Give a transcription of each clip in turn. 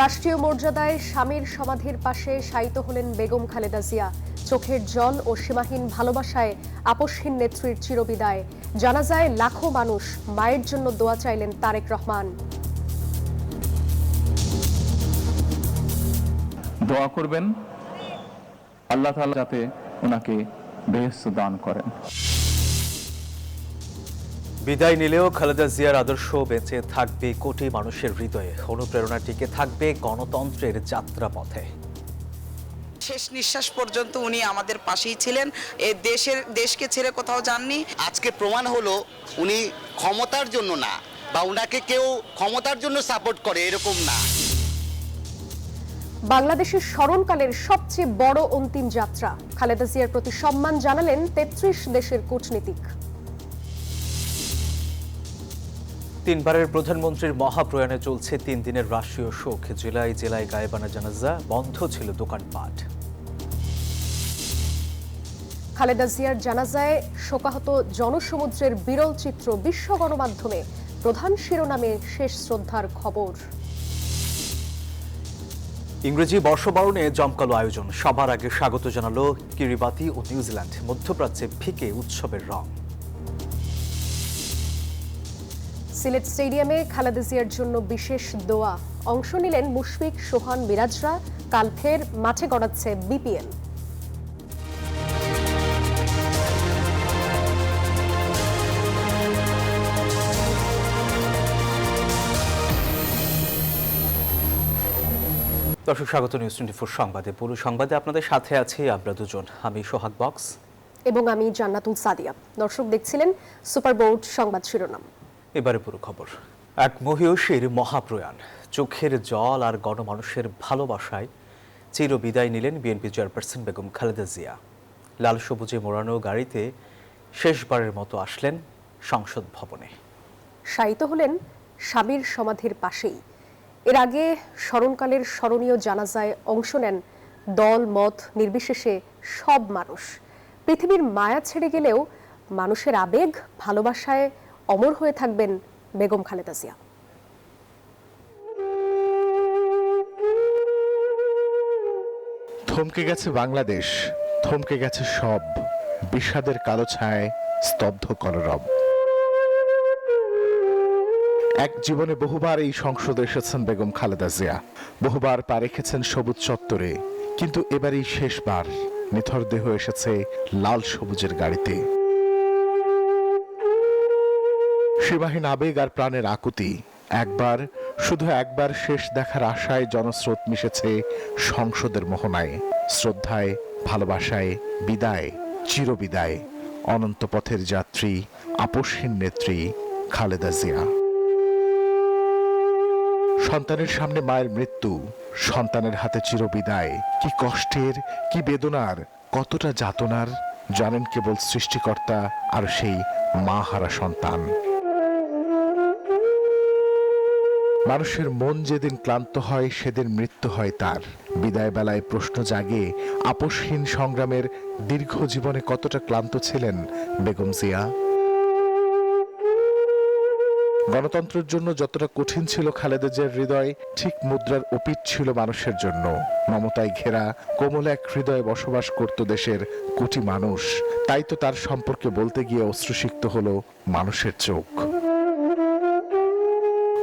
রাষ্ট্রীয় মর্যাদায় স্বামীর সমাধির পাশে শায়িত হলেন বেগম খালেদা জিয়া। চোখের জল ও সীমাহীন ভালোবাসায় আপসহীন নেত্রীর চিরবিদায়। জানাজায় লাখো মানুষ, মায়ের জন্য দোয়া চাইলেন তারেক রহমান। দোয়া করবেন আল্লাহ তাআলা যাতে ওনাকে বেহেশত দান করেন। বিদায় নিলেও খালেদা জিয়ার আদর্শ বেঁচে থাকবে কোটি মানুষের হৃদয়ে। অনুপ্রেরণা টিকে থাকবে গণতন্ত্রের যাত্রাপথে। শেষ নিঃশ্বাস পর্যন্ত উনি আমাদের পাশেই ছিলেন। এই দেশকে ছেড়ে কোথাও যাননি। আজকে প্রমাণ হলো উনি ক্ষমতার জন্য না, বা উনাকে কেউ ক্ষমতার জন্য সাপোর্ট করে এরকম না। বাংলাদেশের স্মরণকালের সবচেয়ে বড় অন্তিম যাত্রা। খালেদা জিয়ার প্রতি সম্মান জানালেন ৩৩ দেশের কূটনীতিক। তিনবারের প্রধানমন্ত্রীর মহাপ্রয়াণে চলছে ৩ দিনের রাষ্ট্রীয় শোক। জেলায় জেলায় গায়েবানা জানাজা, বন্ধ ছিল দোকানপাট। খালেদা জিয়ার জানাজায় শোকাহত জনসমুদ্রের বিরল চিত্র বিশ্ব গণমাধ্যমে। প্রধান শিরোনামে শেষ শ্রদ্ধার খবর। ইংরেজি বর্ষবরণে জমকালো আয়োজন। সবার আগে স্বাগত জানালো কিরিবাতি ও নিউজিল্যান্ড। মধ্যপ্রাচ্যে ফিকে উৎসবের রং। সিলেট স্টেডিয়ামে খালেদা জিয়ার জন্য বিশেষ দোয়া। অংশ নিলেন মুশফিক, সোহান, মিরাজরা। কাল ফের মাঠে গড়াচ্ছে বিপিএল। দর্শক, স্বাগত নিউজ 24 সংবাদে। পুরো সংবাদে আপনাদের সাথে আছি আমরা দুজন, আমি সোহাগ বক্স এবং আমি জান্নাতুল সাদিয়া। দর্শক দেখছিলেন সুপার বোর্ড সংবাদ শিরোনাম। এবারে পুরো খবর। এক মহিয়সীর মহাপ্রয়াণ, চোখের জল আর গণমানুষের ভালোবাসায় চিরবিদায় নিলেন বিএনপি চেয়ারপারসন বেগম খালেদা জিয়া। লাল সবুজে মোড়ানো গাড়িতে শেষবারের মতো আসলেন সংসদ ভবনে। শায়িত হলেন স্বামীর সমাধির পাশেই। এর আগে স্মরণকালের স্মরণীয় জানাজায় অংশ নেন দল মত নির্বিশেষে সব মানুষ। পৃথিবীর মায়া ছেড়ে গেলেও মানুষের আবেগ ভালোবাসায় অমর হয়ে থাকবেন বেগম খালেদা জিয়া। থমকে গেছে বাংলাদেশ, থমকে গেছে সব। বিষাদের কালো ছায়, স্তব্ধ কলরব। এক জীবনে বহুবার এই সংসদে এসেছেন বেগম খালেদা জিয়া, বহুবার পা রেখেছেন সবুজ চত্বরে, কিন্তু এবারই শেষবার নিথর দেহ এসেছে লাল সবুজের গাড়িতে। সীমাহীন আবেগ আর প্রাণের আকুতি। একবার, শুধু একবার শেষ দেখার আশায় জনস্রোত মিশেছে সংসদের মোহনায়। শ্রদ্ধায়, ভালোবাসায়, বিদায়, চিরবিদায়। অনন্ত পথের যাত্রী, আপসহীন নেত্রী খালেদা জিয়া। সন্তানের সামনে মায়ের মৃত্যু, সন্তানের হাতে চিরবিদায়। কি কষ্টের, কি বেদনার, কতটা যাতনার জানেন কেবল সৃষ্টিকর্তা আর সেই মা হারা সন্তান। মানুষের মন যেদিন ক্লান্ত হয় সেদিন মৃত্যু হয় তার। বিদায় বেলায় প্রশ্ন জাগে, আপসহীন সংগ্রামের দীর্ঘ জীবনে কতটা ক্লান্ত ছিলেন বেগম জিয়া। গণতন্ত্রের জন্য যতটা কঠিন ছিল খালেদা জিয়ার হৃদয়, ঠিক মুদ্রার অপিট ছিল মানুষের জন্য। মমতায় ঘেরা কোমল এক হৃদয়ে বসবাস করত দেশের কোটি মানুষ। তাই তো তার সম্পর্কে বলতে গিয়ে অশ্রুসিক্ত হলো মানুষের চোখ।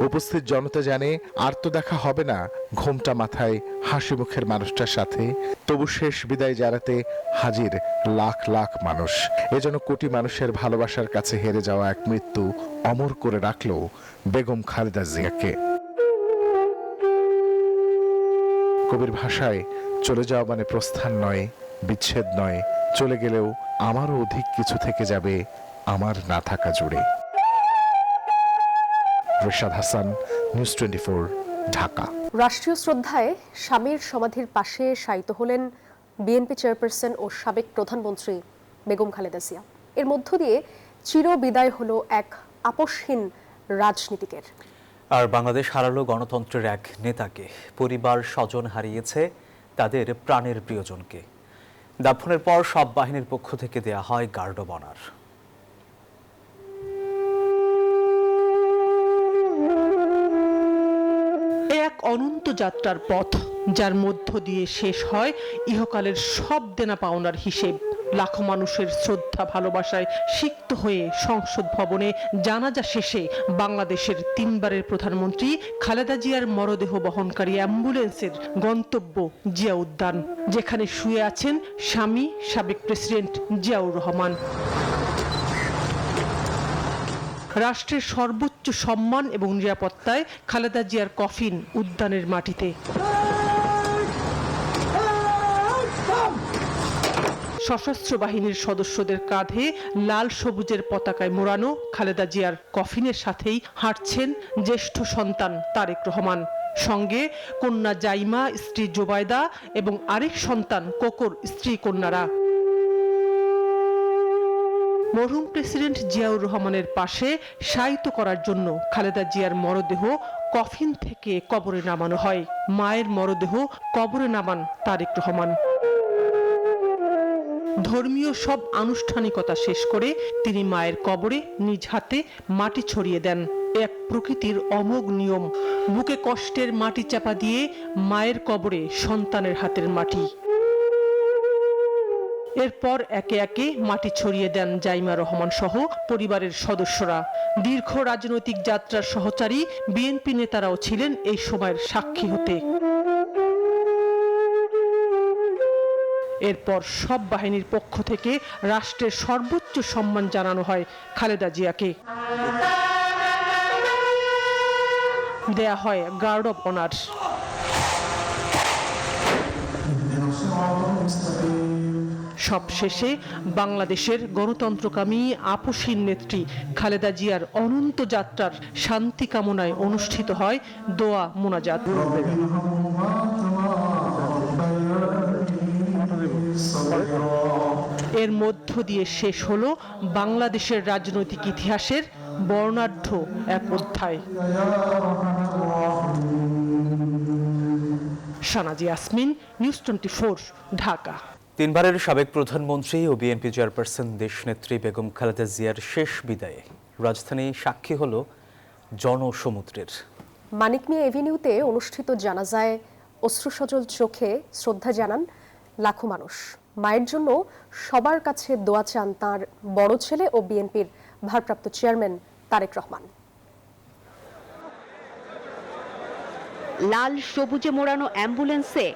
উপস্থিত জনতা জানে আর তো দেখা হবে না ঘোমটা মাথায় হাসি মুখের মানুষটার সাথে। তবু শেষ বিদায় জানাতে হাজির লাখ লাখ মানুষ। এজন্য কোটি মানুষের ভালোবাসার কাছে হেরে যাওয়া এক মৃত্যু অমর করে রাখলো বেগম খালেদা জিয়াকে। কবির ভাষায় চলে যাওয়া মানে প্রস্থান নয়, বিচ্ছেদ নয়। চলে গেলেও আমারও অধিক কিছু থেকে যাবে আমার না থাকা জুড়ে। রিশাদ হাসান, নিউজ 24, ঢাকা। রাষ্ট্রীয় শ্রদ্ধায় স্বামীর সমাধির পাশে শায়িত হলেন বিএনপি চেয়ারপারসন ও সাবেক প্রধানমন্ত্রী বেগম খালেদা জিয়া। এর মধ্য দিয়ে চিরবিদায় হলো এক আপসহীন রাজনীতিকের। আর বাংলাদেশ হারালো গণতন্ত্রের এক নেতাকে। পরিবার স্বজন হারিয়েছে তাদের প্রাণের প্রিয়জনকে। দাফনের পর সব বাহিনীর পক্ষ থেকে দেয়া হয় গার্ড অব অনার। অনন্ত যাত্রার পথ, যার মধ্য দিয়ে শেষ হয় ইহকালের সব দেনা পাওনার হিসেব। লাখো মানুষের শ্রদ্ধা ভালোবাসায় সিক্ত হয়ে সংসদ ভবনে জানাজা শেষে বাংলাদেশের 3 বারের প্রধানমন্ত্রী খালেদা জিয়ার মরদেহ বহনকারী অ্যাম্বুলেন্সের গন্তব্য জিয়া উদ্যান, যেখানে শুয়ে আছেন স্বামী সাবেক প্রেসিডেন্ট জিয়াউর রহমান। রাষ্ট্রের সর্বোচ্চ সম্মান এবং নিরাপত্তায় খালেদা জিয়ার কফিন উদ্যানের মাটিতে। সশস্ত্র বাহিনীর সদস্যদের কাঁধে লাল সবুজের পতাকায় মোড়ানো খালেদা জিয়ার কফিনের সাথেই হাঁটছেন জ্যেষ্ঠ সন্তান তারেক রহমান, সঙ্গে কন্যা জাইমা, স্ত্রী জোবায়দা এবং আরেক সন্তান কোকর স্ত্রী কন্যারা। মরহুম প্রেসিডেন্ট জিয়াউর রহমানের পাশে শায়িত করার জন্য খালেদা জিয়ার মরদেহ কফিন থেকে কবরে নামানো হয়। মায়ের মরদেহ কবরে নামান তারেক রহমান। ধর্মীয় সব আনুষ্ঠানিকতা শেষ করে তিনি মায়ের কবরে নিজ হাতে মাটি ছড়িয়ে দেন। এক প্রকৃতির অমোঘ নিয়ম, বুকে কষ্টের মাটি চাপা দিয়ে মায়ের কবরে সন্তানের হাতের মাটি। এরপর একে একে মাটি ছড়িয়ে দেন জাইমা রহমান সহ পরিবারের সদস্যরা। দীর্ঘ রাজনৈতিক যাত্রার সহচারী বিএনপি নেতারাও ছিলেন এই সময়ের সাক্ষী হতে। এরপর সব বাহিনীর পক্ষ থেকে রাষ্ট্রের সর্বোচ্চ সম্মান জানানো হয় খালেদা জিয়াকে। দেয়া হয় গার্ড অব অনার। সবশেষে বাংলাদেশের গণতন্ত্রকামী আপসীন নেত্রী খালেদা জিয়ার অনন্ত যাত্রার শান্তি কামনায় অনুষ্ঠিত হয় দোয়া মোনাজাত। এর মধ্য দিয়ে শেষ হলো বাংলাদেশের রাজনৈতিক ইতিহাসের বর্ণাঢ্য এক অধ্যায়। শানাজি ইয়াসমিন, নিউজ 24, ঢাকা। 3 বারের সাবেক প্রধানমন্ত্রী ও বিএনপি চেয়ারপারসন দেশনেত্রী বেগম খালেদা জিয়ার শেষ বিদায়ে রাজধানী সাক্ষী হলো জনসমুদ্রের। মানিক মিয়া এভিনিউতে অনুষ্ঠিত জানাজায় অশ্রুসজল চোখে শ্রদ্ধা জানান লাখো মানুষ। মায়ের জন্য সবার কাছে দোয়া চান তাঁর বড় ছেলে ও বিএনপির ভারপ্রাপ্ত চেয়ারম্যান তারেক রহমান। লাল সবুজে মোড়ানো অ্যাম্বুলেন্সে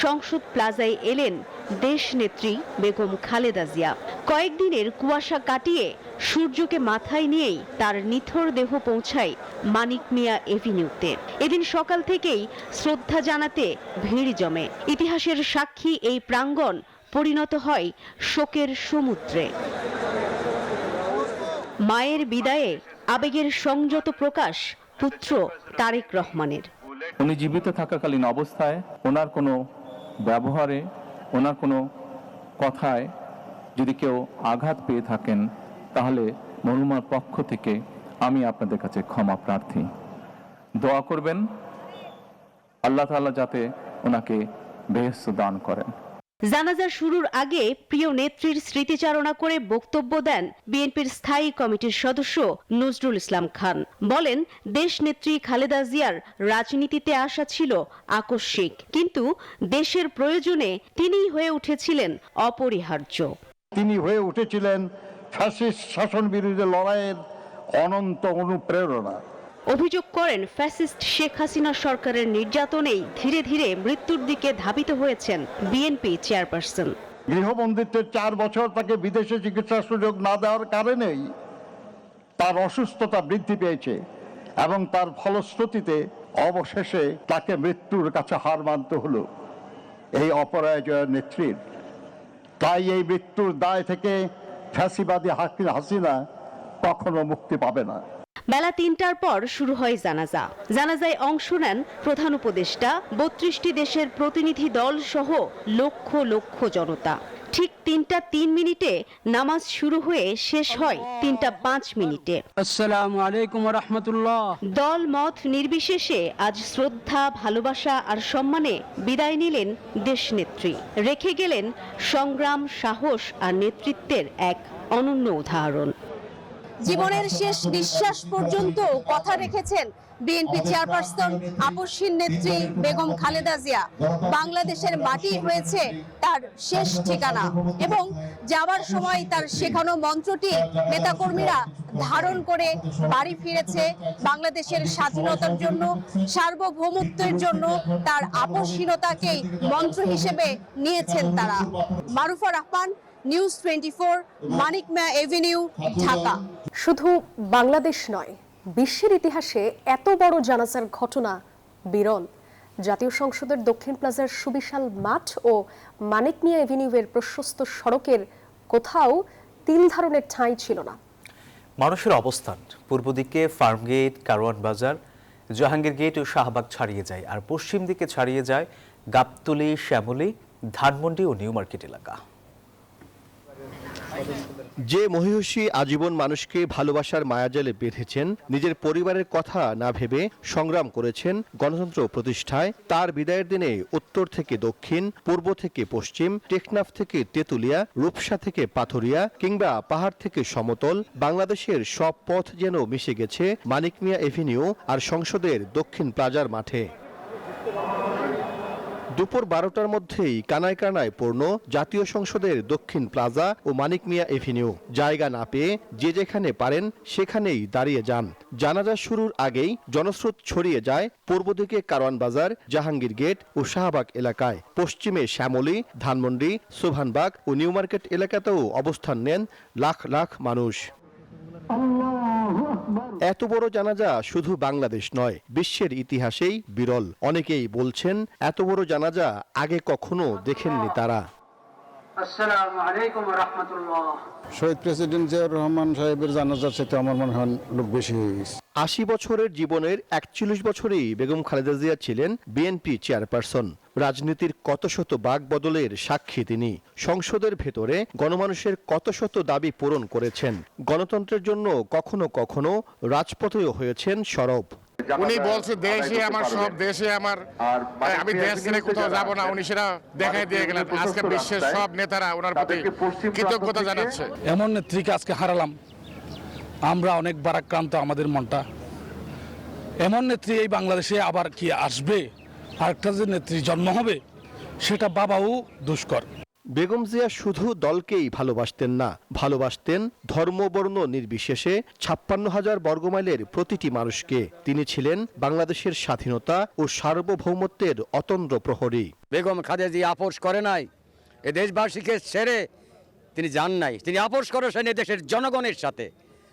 সংসদ প্লাজায় এলেন দেশনেত্রী বেগম খালেদা জিয়া। কয়েকদিনের কুয়াশা কাটিয়ে সূর্যকে মাথায় নিয়েই তার নিথর দেহ পৌঁছায় মানিক মিয়া এভিনিউতে। এদিন সকাল থেকেই শ্রদ্ধা জানাতে ভিড় জমে। ইতিহাসের সাক্ষী এই প্রাঙ্গণ পরিণত হয় শোকের সমুদ্রে। মায়ের বিদায়ে আবেগের সংযত প্রকাশ পুত্র তারেক রহমানের। উনি জীবিত থাকাকালীন অবস্থায় ওনার কোনো ব্যবহারে, ওনার কোনো কথায় যদি কেউ আঘাত পেয়ে থাকেন, তাহলে মরহুমার পক্ষ থেকে আমি আপনাদের কাছে ক্ষমা প্রার্থী। দোয়া করবেন আল্লাহ তাআলা যাতে ওনাকে বেহেশত দান করেন। জানাজা শুরুর আগে প্রিয় নেত্রীর স্মৃতিচারণা করে বক্তব্য দেন বিএনপির স্থায়ী কমিটির সদস্য নজরুল ইসলাম খান। বলেন, দেশনেত্রী খালেদা জিয়ার রাজনীতিতে আসা ছিল আকস্মিক, কিন্তু দেশের প্রয়োজনে তিনিই হয়ে উঠেছিলেন অপরিহার্য। তিনি হয়ে উঠেছিলেন ফ্যাসিস্ট শাসন বিরোধী লড়াইয়ের অনন্ত অনুপ্রেরণা। অভিযোগ করেন, ফ্যাসিস্ট শেখ হাসিনা সরকারের নির্যাতনেই ধীরে ধীরে মৃত্যুর দিকে ধাবিত হয়েছেন বিএনপি চেয়ারপারসন। গৃহবন্দিত্বের 4 বছর তাকে বিদেশে চিকিৎসার সুযোগ না দেওয়ার কারণেই তার অসুস্থতা বৃদ্ধি পেয়েছে এবং তার ফলশ্রুতিতে অবশেষে তাকে মৃত্যুর কাছে হার মানতে হলো এই অপরাজয় নেত্রীর। তাই এই মৃত্যুর দায় থেকে ফ্যাসিবাদী হাসিনা কখনো মুক্তি পাবে না। বেলা 3টার পর শুরু হয় জানাজা। জানাজায় অংশ নেন প্রধান উপদেষ্টা, 32টি দেশের প্রতিনিধি দল সহ লক্ষ লক্ষ জনতা। ঠিক 3টা 3 মিনিটে নামাজ শুরু হয়ে শেষ হয় 3টা 5 মিনিটে। আসসালামু আলাইকুম ওয়া রাহমাতুল্লাহ। দল মত নির্বিশেষে আজ শ্রদ্ধা, ভালোবাসা আর সম্মানে বিদায় নিলেন দেশনেত্রী। রেখে গেলেন সংগ্রাম, সাহস আর নেতৃত্বের এক অনন্য উদাহরণ। জীবনের শেষ নিঃশ্বাস পর্যন্ত কথা রেখেছেন বিএনপি চেয়ারপারসন আপসহীন নেত্রী বেগম খালেদা জিয়া। বাংলাদেশের মাটি হয়েছে তার শেষ ঠিকানা এবং যাওয়ার সময় তার শেখানো মন্ত্রটি নেতাকর্মীরা ধারণ করে বাড়ি ফিরেছে। বাংলাদেশের স্বাধীনতার জন্য, সার্বভৌমত্বের জন্য তার আপসহীনতাকেই মন্ত্র হিসেবে নিয়েছেন তারা। মারুফা রহমান, নিউজ 24, মানিক মিয়া এভিনিউ, ঢাকা। শুধু বাংলাদেশ নয়, বিশ্বের ইতিহাসে এত বড় জানাজার ঘটনা বিরল। জাতীয় সংসদের দক্ষিণ প্লাজার সুবিশাল মাঠ ও মানিক মিয়া এভিনিউয়ের প্রশস্ত সড়কের কোথাও তিল ধারণের ঠাঁই ছিল না। মানুষের অবস্থান পূর্ব দিকে ফার্মগেট, কারওয়ান বাজার, জাহাঙ্গীর গেট ও শাহবাগ ছাড়িয়ে যায়, আর পশ্চিম দিকে ছাড়িয়ে যায় গাবতলী, শ্যামলী, ধানমন্ডি ও নিউ মার্কেট এলাকা। যে মহিষী আজীবন মানুষকে ভালোবাসার মায়াজালে বেঁধেছেন, নিজের পরিবারের কথা না ভেবে সংগ্রাম করেছেন গণতন্ত্র প্রতিষ্ঠায়, তার বিদায়ের দিনে উত্তর থেকে দক্ষিণ, পূর্ব থেকে পশ্চিম, টেকনাফ থেকে তেঁতুলিয়া, রূপসা থেকে পাথুরিয়া কিংবা পাহাড় থেকে সমতল, বাংলাদেশের সব পথ যেন মিশে গেছে মানিক মিয়া এভিনিউ আর সংসদের দক্ষিণ প্লাজার মাঠে। দুপুর 12টার মধ্যেই কানায় কানায় পূর্ণ জাতীয় সংসদের দক্ষিণ প্লাজা ও মানিক মিয়া এভিনিউ। জায়গা না পেয়ে যে যেখানে পারেন সেখানেই দাঁড়িয়ে যান। জানাজা শুরুর আগেই জনস্রোত ছড়িয়ে যায় পূর্ব দিকে কারওয়ান বাজার, জাহাঙ্গীর গেট ও শাহবাগ এলাকায়। পশ্চিমে শ্যামলী, ধানমন্ডি, সোভানবাগ ও নিউ মার্কেট এলাকাতেও অবস্থান নেন লাখ লাখ মানুষ। এত বড় জানাজা শুধু বাংলাদেশ নয়, বিশ্বের ইতিহাসেই বিরল। অনেকেই বলছেন এত বড় জানাজা আগে কখনো দেখেননি তারা। আসসালামু আলাইকুম ওয়া রাহমাতুল্লাহ। শহীদ প্রেসিডেন্ট জিয়াউর রহমান সাহেবের জানাজার সাথে আমার মনে হয় লোক বেশি হয়ে গেছে। 80 বছরের জীবনের 41 বছরেই বেগম খালেদা জিয়া ছিলেন বিএনপি চেয়ারপারসন। রাজনীতির কত শত বাক বদলের সাক্ষী তিনি। সংসদের ভেতরে গণমানুষের কত শত দাবি পূরণ করেছেন। গণতন্ত্রের জন্য কখনো কখনো রাজপথেও হয়েছেন সরব। উনি বলছে দেশে আমার, সব দেশে আমার, আমি দেশ ছেড়ে কোথাও যাব না, উনি সেটা দেখাই দিয়ে গেলেন। আজকে বিশ্বের সব নেতারা ওনার প্রতি কৃতজ্ঞতা জানাচ্ছে। এমন নেত্রীকে আজকে হারালাম, আমরা অনেক বারাক্রান্ত আমাদের মনটা। এমন নেত্রী এই বাংলাদেশে আবার কি আসবে? আরেকটা যে নেত্রী জন্ম হবে সেটা বাবাও দুষ্কর। বেগম জিয়া শুধু দলকেই ভালোবাসতেন না, ভালোবাসতেন ধর্ম বর্ণ নির্বিশেষে 56,000 বর্গমাইলের প্রতিটি মানুষকে। তিনি ছিলেন বাংলাদেশের স্বাধীনতা ও সার্বভৌমত্বের অতন্দ্র প্রহরী। বেগম খালেদা জিয়া আপোষ করে নাই, এ দেশবাসীকে ছেড়ে তিনি যান নাই। তিনি আপোষ করেছেন এ দেশের জনগণের সাথে,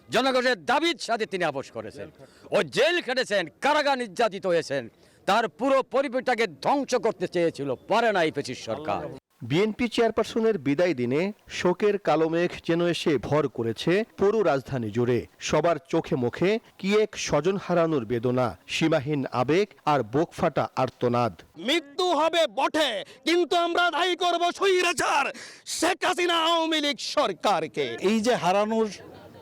জনগণের দাবির সাথে তিনি আপোষ করেছেন। ও জেল খেটেছেন, কারাগার নির্যাতিত হয়েছেন, তার পুরো পরিবারটাকে ধ্বংস করতে চেয়েছিল, পারে নাই ফ্যাসিস্ট সরকার। বিএনপি চেয়ারপারসনের বিদায় দিনে শোকের কালো মেঘ যেন এসে ভর করেছে পুরো রাজধানী জুড়ে। সবার চোখে মুখে কি এক স্বজন হারানোর বেদনা, সীমাহীন আবেগ আর বুক ফাটা আর্তনাদ। মৃত্যু হবে বটে, কিন্তু আমরা দায়ী করব স্বৈরাচার শেখ হাসিনা আওয়ামী লীগ সরকারকে। এই যে হারানোর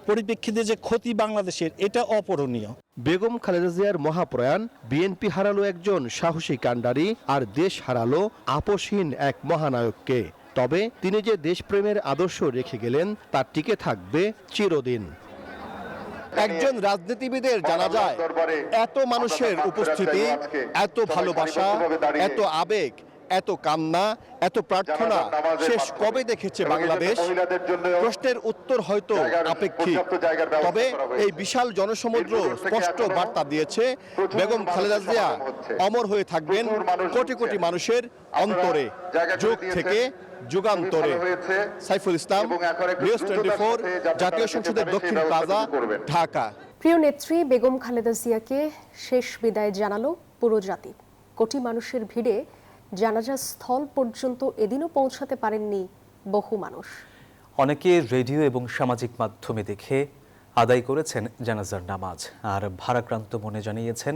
পরিপ্রেক্ষিতে যে ক্ষতি বাংলাদেশের, এটা অপূরণীয়। বেগম খালেদা জিয়ার মহাপ্রয়াণ বিএনপি হারালো একজন সাহসী কাণ্ডারি, আর দেশ হারালো আপসহীন এক মহানায়ককে। তবে তিনি যে দেশপ্রেমের আদর্শ রেখে গেলেন তা টিকে থাকবে চিরদিন। একজন রাজনীতিবিদের জানাজায় এত মানুষের উপস্থিতি, এত ভালোবাসা, এত আবেগ, এত কান্না, এত প্রার্থনা শেষ কবে দেখেছে বাংলাদেশ? প্রশ্নের উত্তর হয়তো আপেক্ষিক, তবে এই বিশাল জনসমুদ্র স্পষ্ট বার্তা দিয়েছে বেগম খালেদা জিয়া অমর হয়ে থাকবেন কোটি কোটি মানুষের অন্তরে, যুগ থেকে যুগান্তরে। সাইফুল ইসলাম, নিউজ 24, জাতীয় সংসদের দক্ষিণ প্লাজা, ঢাকা। প্রিয় নেত্রী বেগম খালেদা জিয়াকে শেষ বিদায় জানালো পুরো জাতি। কোটি মানুষের ভিড়ে জানাজা স্থল পর্যন্ত এদিনও পৌঁছাতে পারেননি বহু মানুষ। অনেকে রেডিও এবং সামাজিক মাধ্যমে দেখে আদায় করেছেন জানাজার নামাজ, আর ভারাক্রান্ত মনে জানিয়েছেন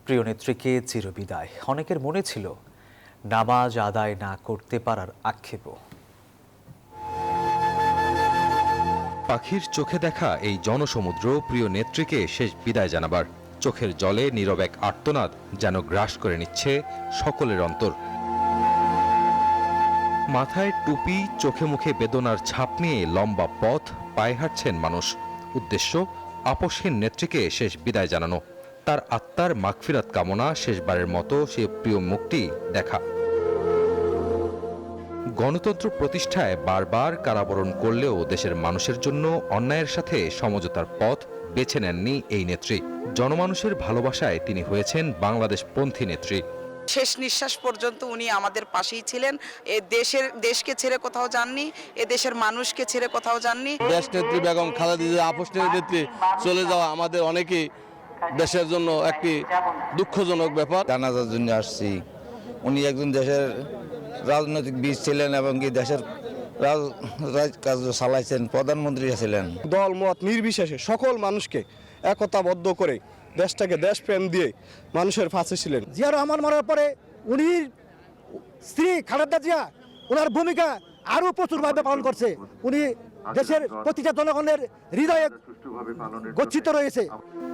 প্রিয় নেত্রীকে চিরবিদায়। অনেকের মনে ছিল নামাজ আদায় না করতে পারার আক্ষেপও। পাখির চোখে দেখা এই জনসমুদ্র প্রিয় নেত্রীকে শেষ বিদায় জানাবার। চোখের জলে নীরব এক আর্তনাদ যেন গ্রাস করে নিচ্ছে সকলের অন্তর। মাথায় টুপি, চোখে মুখে বেদনার ছাপ নিয়ে লম্বা পথ পায়ে হাঁটছেন মানুষ। উদ্দেশ্য আপসহীন নেত্রীকে শেষ বিদায় জানানো, তার আত্মার মাগফিরাত কামনা, শেষবারের মতো সে প্রিয় মুখটি দেখা। গণতন্ত্র প্রতিষ্ঠায় বারবার কারাবরণ করলেও দেশের মানুষের জন্য অন্যায়ের সাথে সমঝোতার পথ বেছে নেননি এই নেত্রী। জনমানুষের ভালোবাসায় তিনি হয়েছেন বাংলাদেশপন্থী নেত্রী। শেষ নিঃশ্বাস পর্যন্ত উনি আমাদের পাশেই ছিলেন। দেশকে ছেড়ে কোথাও যাননি, এ দেশের মানুষকে ছেড়ে কোথাও যাননি। দেশ নেত্রী বেগম খালেদা জিয়া আপস নেত্রী চলে যাওয়া আমাদের অনেকেই দেশের জন্য একটি দুঃখজনক ব্যাপার। জানাজার জন্য আসছি। উনি একজন দেশের রাজনৈতিক বীর ছিলেন এবং কি দেশের কাজ চালাইছেন, প্রধানমন্ত্রী ছিলেন। দল মত নির্বিশেষে সকল মানুষকে একতাবদ্ধ করে দেশটাকে দেশপ্রেম দিয়ে মানুষের পাশে ছিলেন। জিয়া রহমান মরার পরে উনি স্ত্রী খালেদা জিয়া ওনার ভূমিকা আরো প্রচুরভাবে পালন করছে। উনি দেশের প্রতিটা জনগণের হৃদয়ে গচ্ছিত রয়েছে।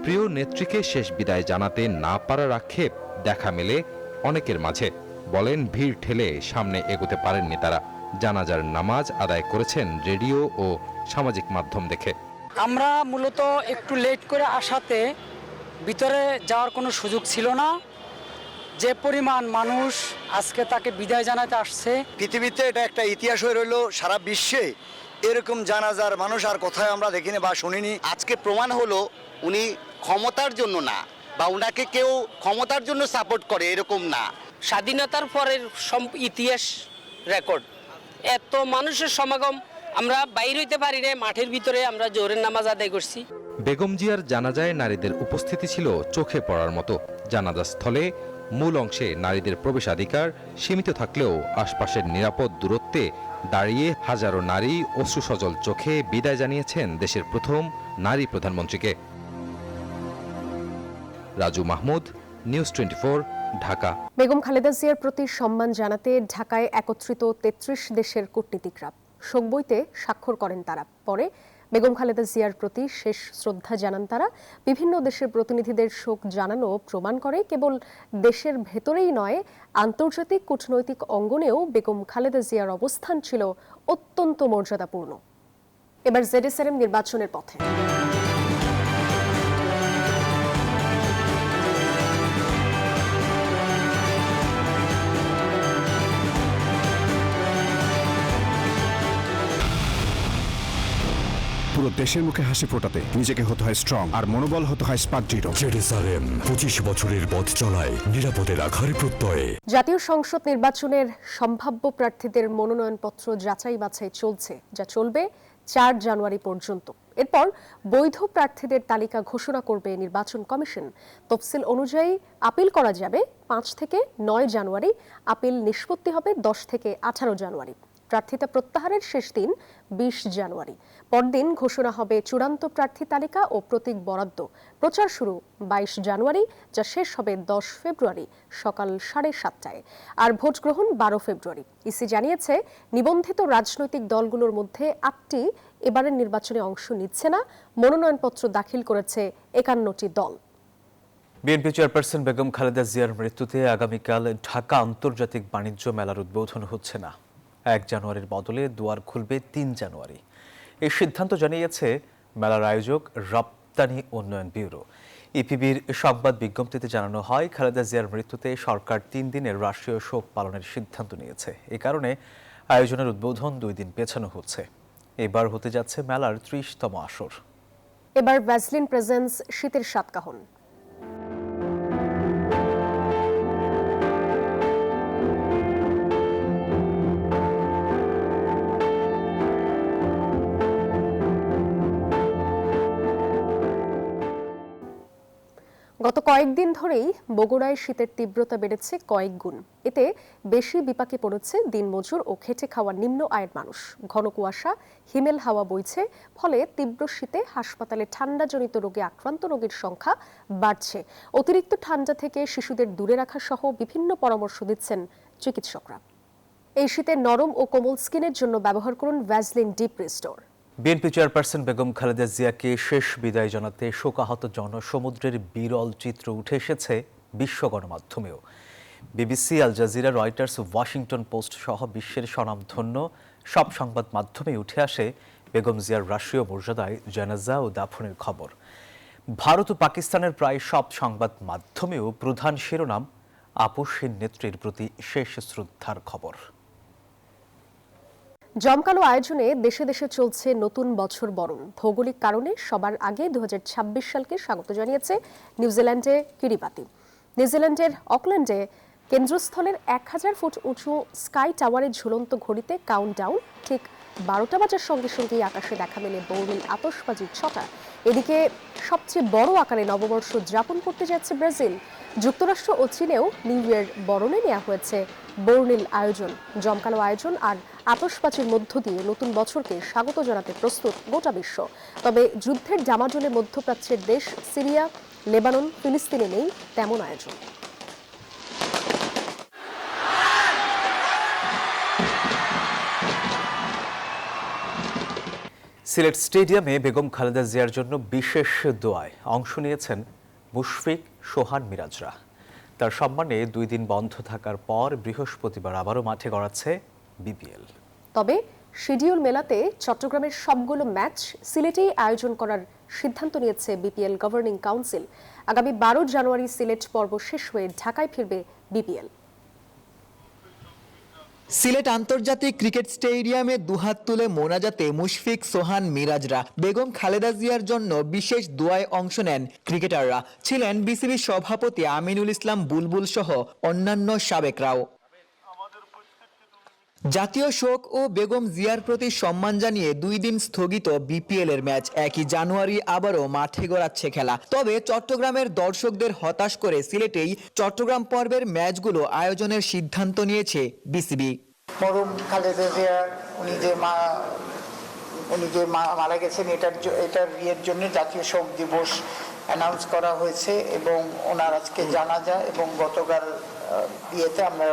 প্রিয় নেত্রীকে শেষ বিদায় জানাতে না পারার আক্ষেপ দেখা মেলে অনেকের মাঝে। বলেন, ভিড় ঠেলে সামনে এগোতে পারেননি তারা। জানাজার নামাজ আদায় করেছেন রেডিও ও সামাজিক মাধ্যম দেখে। আমরা মূলত একটু লেট করে আসাতে ভিতরে যাওয়ার কোনো সুযোগ ছিল না। যে পরিমাণ মানুষ আজকে তাকে বিদায় জানাতে আসছে, পৃথিবীতে এটা একটা ইতিহাস হয়ে রইল। সারা বিশ্বে এরকম জানাজার মানুষ আর কোথায় আমরা দেখিনি বা শুনিনি। আজকে প্রমাণ হলো উনি ক্ষমতার জন্য না, বা উনাকে কেউ ক্ষমতার জন্য সাপোর্ট করে এরকম না। স্বাধীনতার পরের ইতিহাস রেকর্ড, এত মানুষের সমাগম আমরা বাইরে হইতে পারি না, মাঠের ভিতরে আমরা জোহরের নামাজ আদায় করছি। বেগম জিয়ার জানাজায় নারীদের উপস্থিতি ছিল চোখে পড়ার মতো। জানাজা স্থলে মূল অংশে নারীদের প্রবেশাধিকার সীমিত থাকলেও আশপাশের নিরাপদ দূরত্বে দাঁড়িয়ে হাজারো নারী অশ্রুসজল চোখে বিদায় জানিয়েছেন দেশের প্রথম নারী প্রধানমন্ত্রীকে। রাজু মাহমুদ, নিউজ 24, ঢাকা। বেগম খালেদা জিয়ার প্রতি সম্মান জানাতে ঢাকায় একত্রিত 33 দেশের কূটনীতিকরা শোক বইতে স্বাক্ষর করেন তারা। পরে বেগম খালেদা জিয়ার প্রতি শেষ শ্রদ্ধা জানান তারা। বিভিন্ন দেশের প্রতিনিধিদের শোক জানানো প্রমাণ করে কেবল দেশের ভেতরেই নয়, আন্তর্জাতিক কূটনৈতিক অঙ্গনেও বেগম খালেদা জিয়ার অবস্থান ছিল অত্যন্ত মর্যাদাপূর্ণ। এবার জেডএসআরএম নির্বাচনের পথে। পুরো দেশের মুখে হাসি ফোটাতে নিজেকে হতে হয় স্ট্রং, আর মনোবল হতে হয় স্পার্ক জিরো। জেডএসআরএম 25 বছরের পথ চলায় নিরাপদে রাখার প্রত্যয়ে। জাতীয় সংসদ নির্বাচনের সম্ভাব্য প্রার্থীদের মনোনয়নপত্র যাচাই বাছাই চলছে, যা চলবে 4 জানুয়ারি পর্যন্ত। এরপর বৈধ প্রার্থীদের তালিকা ঘোষণা করবে নির্বাচন কমিশন। তফসিল অনুযায়ী আপিল করা যাবে 5 থেকে 9 জানুয়ারি, আপিল নিষ্পত্তি হবে 10 থেকে 18 জানুয়ারি। প্রার্থিতা প্রত্যাহারের শেষ দিন 20 জানুয়ারি। পরদিন ঘোষণা হবে চূড়ান্ত প্রার্থী তালিকা ও প্রতীক বরাদ্দ। প্রচার শুরু 22 জানুয়ারি, যা শেষ হবে 10 ফেব্রুয়ারি সকাল 7:30টায়। আর ভোট গ্রহণ 12 ফেব্রুয়ারি। ইসি জানিয়েছে, নিবন্ধিত রাজনৈতিক দলগুলোর মধ্যে 8টি এবারের নির্বাচনে অংশ নিচ্ছে না। মনোনয়নপত্র দাখিল করেছে 51টি দল। বিএনপি চেয়ারপারসন বেগম খালেদা জিয়ার মৃত্যুতে আগামীকাল ঢাকা আন্তর্জাতিক বাণিজ্য মেলার উদ্বোধন হচ্ছে না। 1 জানুয়ারির বদলে দুয়ার খুলবে 3 জানুয়ারি। এই সিদ্ধান্ত জানিয়েছে মেলার আয়োজক রপ্তানি উন্নয়ন ব্যুরো। ইপিবির সংবাদ বিজ্ঞপ্তিতে জানানো হয়, খালেদা জিয়ার মৃত্যুতে সরকার 3 দিনের রাষ্ট্রীয় শোক পালনের সিদ্ধান্ত নিয়েছে। এ কারণে আয়োজনের উদ্বোধন 2 দিন পেছানো হচ্ছে। এবার হতে যাচ্ছে মেলার 30তম আসর। এবার ভ্যাসলিন প্রেজেন্স শীতের সাতকাহন। গত কয়েকদিন ধরেই বগুড়ায় শীতের তীব্রতা বেড়েছে কয়েক গুণ। এতে বেশি বিপাকে পড়েছে দিনমজুর ও খেটে খাওয়া নিম্ন আয়ের মানুষ। ঘন কুয়াশা, হিমেল হাওয়া বইছে, ফলে তীব্র শীতে হাসপাতালে ঠান্ডাজনিত রোগে আক্রান্ত রোগীর সংখ্যা বাড়ছে। অতিরিক্ত ঠান্ডা থেকে শিশুদের দূরে রাখা সহ বিভিন্ন পরামর্শ দিচ্ছেন চিকিৎসকরা। এই শীতে নরম ও কোমল স্কিনের জন্য ব্যবহার করুন Vaseline deep restore. BNP chairperson Begum Khaleda জিয়াকে শেষ বিদায় জানাতে শোকাহত জনসমুদ্রের বিরল চিত্র উঠে এসেছে বিশ্ব গণমাধ্যমেও। BBC, Al Jazeera, Reuters, Washington Post সহ বিশ্বের স্বনামধন্য সব সংবাদ মাধ্যমে উঠে আসে বেগম জিয়ার রাষ্ট্রীয় মর্যাদায় জানাজা ও দাফনের খবর। ভারত ও পাকিস্তানের প্রায় সব সংবাদ মাধ্যমেও প্রধান শিরোনাম আপসহীন নেত্রীর প্রতি শেষ শ্রদ্ধার খবর। জমকালো আয়োজনে দেশে দেশে চলছে নতুন বছর বরণ। ভৌগোলিক কারণে সবার আগে 2026 সালকে স্বাগত জানিয়েছে নিউজিল্যান্ডে কিরিবাতি। নিউজিল্যান্ডের অকল্যান্ডে কেন্দ্রস্থলের 1000 ফুট উঁচু স্কাই টাওয়ারে ঝুলন্ত ঘড়িতে কাউন্টডাউন ঠিক 12টা বাজার সঙ্গে সঙ্গেই আকাশে দেখা মেলে বর্ণিল আতশবাজির ছটা। এদিকে সবচেয়ে বড় আকারে নববর্ষ উদযাপন করতে যাচ্ছে ব্রাজিল। যুক্তরাষ্ট্র ও চীনেও নিউ ইয়ার বরণে নেওয়া হয়েছে বর্ণিল আয়োজন। জমকালো আয়োজন আর আতশবাজির মধ্য দিয়ে নতুন বছরকে স্বাগত জানাতে প্রস্তুত গোটা বিশ্ব। তবে যুদ্ধের জামাজলে মধ্যপ্রাচ্যের দেশ সিরিয়া, লেবানন, ফিলিস্তিনে নেই তেমন আয়োজন। সিলেট স্টেডিয়ামে বেগম খালেদা জিয়ার জন্য বিশেষ দোয়ায় অংশ নিয়েছেন মুশফিক, সোহান, মিরাজরা। তার সম্মানে 2 দিন বন্ধ থাকার পর বৃহস্পতিবার আবারও মাঠে গড়াচ্ছে বিপিএল। তবে শিডিউল মেলাতে চট্টগ্রামের সবগুলো ম্যাচ সিলেটেই আয়োজন করার সিদ্ধান্ত নিয়েছে বিপিএল গভর্নিং কাউন্সিল। আগামী 12 জানুয়ারি সিলেট পর্ব শেষ হয়ে ঢাকায় ফিরবে বিপিএল। সিলেট আন্তর্জাতিক ক্রিকেট স্টেডিয়ামে দুহাত তুলে মোনাজাতে মুশফিক, সোহান, মিরাজরা। বেগম খালেদা জিয়ার জন্য বিশেষ দোয়ায় অংশ নেন ক্রিকেটাররা। ছিলেন বিসিবি সভাপতি আমিনুল ইসলাম বুলবুল সহ অন্যান্য সাবেকরাও। জাতীয় শোক ও বেগম জিয়ার প্রতি সম্মান জানিয়ে 2 দিন স্থগিত বিপিএল এর ম্যাচ 1 জানুয়ারি আবারও মাঠে গড়াচ্ছে খেলা। তবে চট্টগ্রামের দর্শকদের হতাশ করে সিলেটেই চট্টগ্রাম পর্বের ম্যাচগুলো আয়োজনের সিদ্ধান্ত নিয়েছে বিসিবি। মরহুম খালেদা জিয়া উনি যে মারা গেছেন এটার ইয়ের জন্য জাতীয় শোক দিবস অ্যানাউন্স করা হয়েছে এবং ওনার আজকে জানাজা এবং গতকাল ইয়েতে আমরা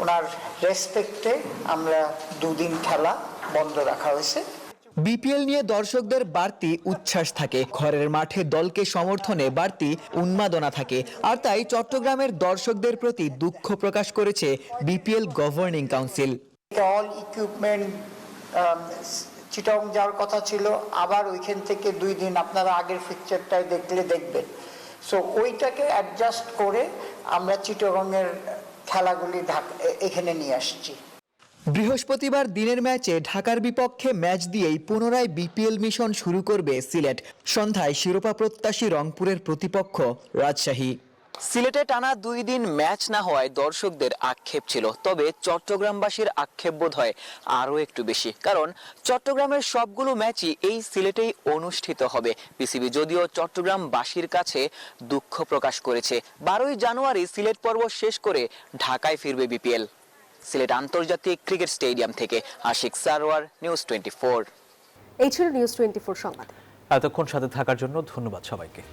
ওনার রেসপেক্টে আমরা 2 দিন খেলা বন্ধ রাখা হয়েছে। বিপিএল নিয়ে দর্শকদের বাড়তি উচ্ছ্বাস থাকে, ঘরের মাঠে দলকে সমর্থনে বাড়তি উন্মাদনা থাকে। আর তাই চট্টগ্রামের দর্শকদের প্রতি দুঃখ প্রকাশ করেছে BPL governing council. All equipment চিটং যাওয়ার কথা ছিল, আবার ওইখান থেকে 2 দিন আপনারা আগের ফিকচারটাই দেখবেন। সো ওইটাকে অ্যাডজাস্ট করে আমরা চিটগংয়ের খেলাগুলি এখানে নিয়ে আসছি। বৃহস্পতিবার দিনের ম্যাচে ঢাকার বিপক্ষে ম্যাচ দিয়েই পুনরায় বিপিএল মিশন শুরু করবে সিলেট। সন্ধ্যায় শিরোপা প্রত্যাশী রংপুরের প্রতিপক্ষ রাজশাহী। সিলেটে টানা 2 দিন ম্যাচ না হওয়ায় দর্শকদের আক্ষেপ ছিল, তবে চট্টগ্রামবাসীর আক্ষেপ বোধ হয় আরও একটু বেশি, কারণ চট্টগ্রামের সবগুলো ম্যাচই এই সিলেটেই অনুষ্ঠিত হবে। বিসিবি যদিও চট্টগ্রামবাসীর কাছে দুঃখ প্রকাশ করেছে। 12 জানুয়ারি সিলেট পর্ব শেষ করে ঢাকায় ফিরবে বিপিএল। সিলেট আন্তর্জাতিক ক্রিকেট স্টেডিয়াম থেকে আশিক সারোয়ার, নিউজ 24। এই ছিল নিউজ 24 সংবাদ। এতক্ষণ সাথে থাকার জন্য ধন্যবাদ সবাইকে।